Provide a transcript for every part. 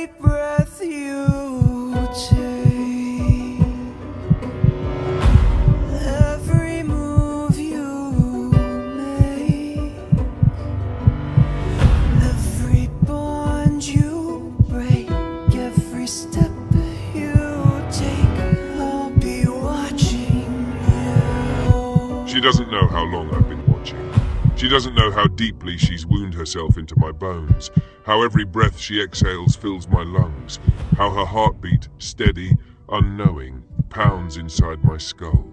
every breath you take, every move you make, every bond you break, every step you take, I'll be watching you. She doesn't know how long I've been watching. She doesn't know how deeply she's wounded herself into my bones, how every breath she exhales fills my lungs, how her heartbeat, steady, unknowing, pounds inside my skull.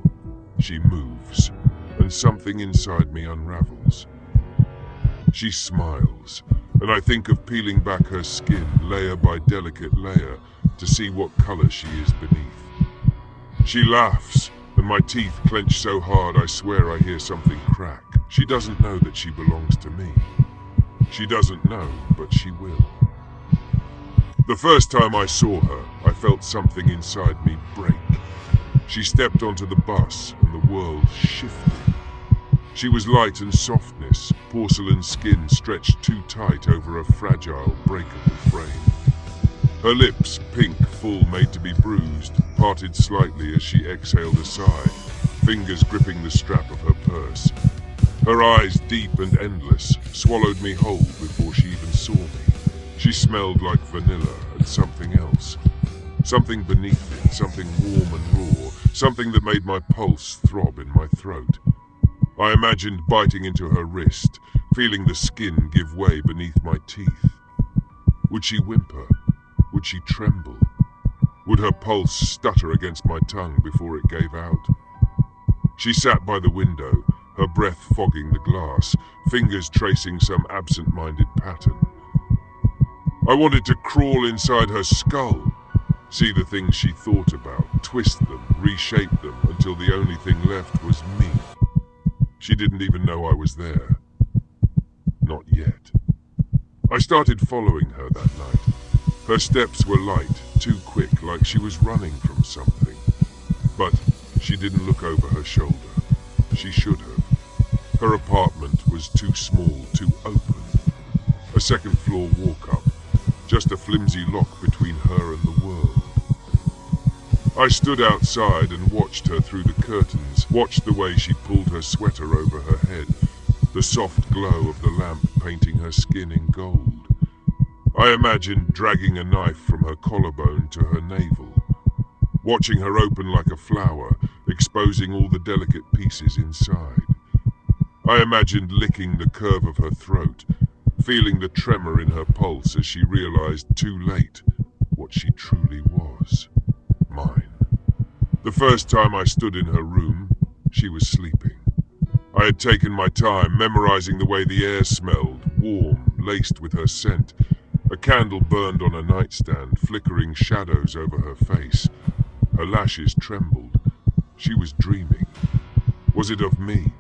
She moves, and something inside me unravels. She smiles, and I think of peeling back her skin, layer by delicate layer, to see what color she is beneath. She laughs, and my teeth clench so hard I swear I hear something crack. She doesn't know that she belongs to me. She doesn't know, but she will. The first time I saw her, I felt something inside me break. She stepped onto the bus, and the world shifted. She was light and softness, porcelain skin stretched too tight over a fragile, breakable frame. Her lips, pink, full, made to be bruised, parted slightly as she exhaled a sigh, fingers gripping the strap of her purse. Her eyes, deep and endless, swallowed me whole before she even saw me. She smelled like vanilla and something else. Something beneath it, something warm and raw, something that made my pulse throb in my throat. I imagined biting into her wrist, feeling the skin give way beneath my teeth. Would she whimper? Would she tremble? Would her pulse stutter against my tongue before it gave out? She sat by the window, her breath fogging the glass, fingers tracing some absent-minded pattern. I wanted to crawl inside her skull, see the things she thought about, twist them, reshape them, until the only thing left was me. She didn't even know I was there. Not yet. I started following her that night. Her steps were light, too quick, like she was running from something. But she didn't look over her shoulder. She should have. Her apartment was too small, too open. A second-floor walk-up, just a flimsy lock between her and the world. I stood outside and watched her through the curtains, watched the way she pulled her sweater over her head, the soft glow of the lamp painting her skin in gold. I imagined dragging a knife from her collarbone to her navel, watching her open like a flower, exposing all the delicate pieces inside. I imagined licking the curve of her throat, feeling the tremor in her pulse as she realized too late what she truly was. Mine. The first time I stood in her room, she was sleeping. I had taken my time, memorizing the way the air smelled, warm, laced with her scent. A candle burned on a nightstand, flickering shadows over her face. Her lashes trembled. She was dreaming. Was it of me?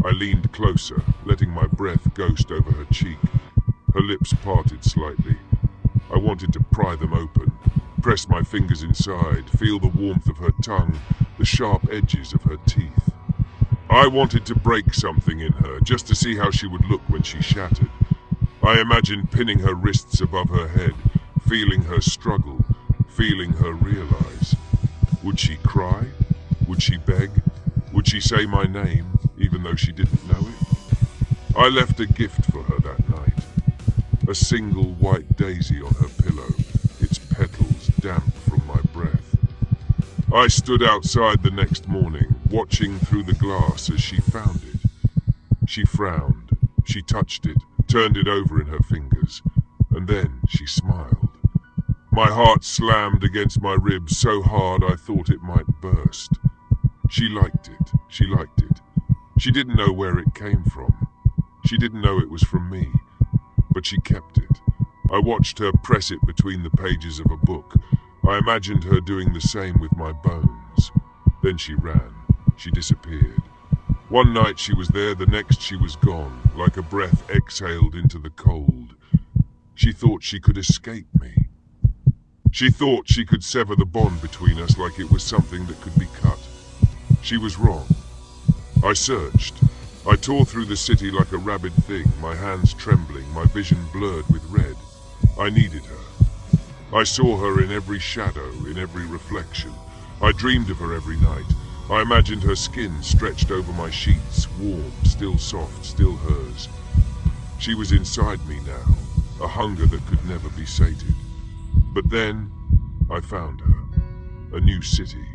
I leaned closer, letting my breath ghost over her cheek. Her lips parted slightly. I wanted to pry them open, press my fingers inside, feel the warmth of her tongue, the sharp edges of her teeth. I wanted to break something in her, just to see how she would look when she shattered. I imagined pinning her wrists above her head, feeling her struggle, feeling her realize. Would she cry? Would she beg? Would she say my name, even though she didn't know it? I left a gift for her that night. A single white daisy on her pillow, its petals damp from my breath. I stood outside the next morning, watching through the glass as she found it. She frowned. She touched it, turned it over in her fingers, and then she smiled. My heart slammed against my ribs so hard I thought it might burst. She liked it. She liked it. She didn't know where it came from. She didn't know it was from me, but she kept it. I watched her press it between the pages of a book. I imagined her doing the same with my bones. Then she ran. She disappeared. One night she was there, the next she was gone, like a breath exhaled into the cold. She thought she could escape me. She thought she could sever the bond between us like it was something that could be cut. She was wrong. I searched. I tore through the city like a rabid thing, my hands trembling, my vision blurred with red. I needed her. I saw her in every shadow, in every reflection. I dreamed of her every night. I imagined her skin stretched over my sheets, warm, still soft, still hers. She was inside me now, a hunger that could never be sated. But then, I found her. A new city,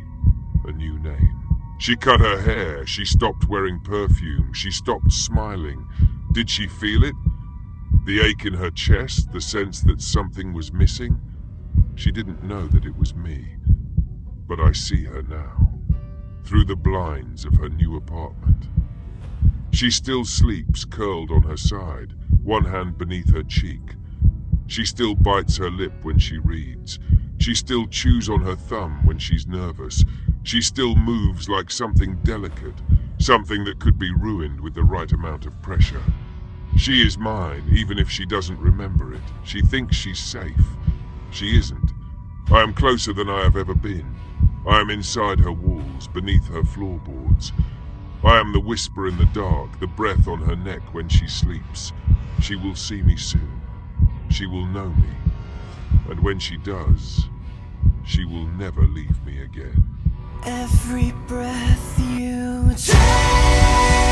a new name. She cut her hair, she stopped wearing perfume, she stopped smiling. Did she feel it? The ache in her chest, the sense that something was missing? She didn't know that it was me. But I see her now, through the blinds of her new apartment. She still sleeps, curled on her side, one hand beneath her cheek. She still bites her lip when she reads. She still chews on her thumb when she's nervous. She still moves like something delicate, something that could be ruined with the right amount of pressure. She is mine, even if she doesn't remember it. She thinks she's safe. She isn't. I am closer than I have ever been. I am inside her walls, beneath her floorboards. I am the whisper in the dark, the breath on her neck when she sleeps. She will see me soon. She will know me. And when she does, she will never leave me again. Every breath you take